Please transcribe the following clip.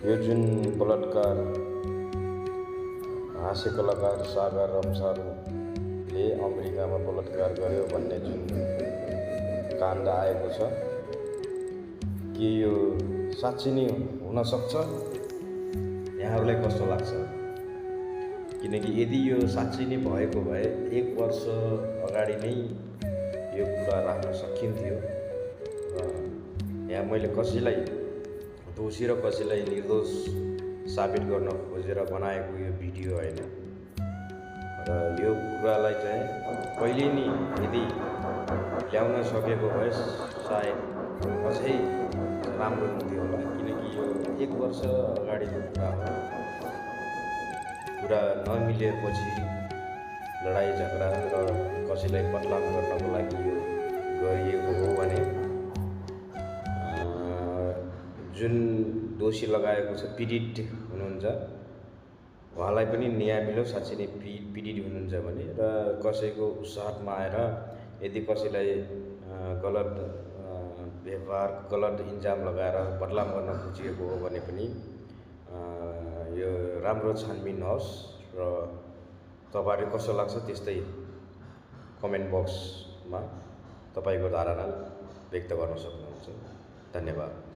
यो जुन बलात्कार हास्य कलाकार सागर रम्सालले अमेरिकामा बलात्कार गर्यो भन्ने जुन काण्ड आएको छ, के यो साँच्चै नै हुन सक्छ? यहाँहरूलाई कस्तो लाग्छ? किनकि यदि यो साँच्चै नै भएको भए 1 वर्ष अगाडि नै यो कुरा राख्न सकिन्थ्यो। यहाँ मैले कसैलाई दोषी र कसैलाई निर्दोष साबित गर्न खोजेर बनाएको यो भिडियो होइन। र यो कुरालाई चाहिँ पहिले नै यदि ल्याउन सकेको भए सायद अझै राम्रो हुन्थ्यो होला। किनकि यो 1 वर्ष अगाडिको कुरा हो। कुरा नमिलेपछि लडाइँ झगडा र कसैलाई बदनाम गर्नको लागि यो गरिएको हो भने जुन दोषी लगाएको छ, पीडित हुनुहुन्छ, उहाँलाई पनि न्याय मिल्यो। साँच्चै नै पीडित हुनुहुन्छ भने र कसैको साथमा आएर यदि कसैलाई गलत व्यवहार, गलत इल्जाम लगाएर बदनाम गर्न खोजिएको हो भने पनि यो राम्रो छानबिन होस्। र तपाईँहरू कस्तो लाग्छ त्यस्तै कमेन्ट बक्समा तपाईँको धारणा व्यक्त गर्न सक्नुहुन्छ। धन्यवाद।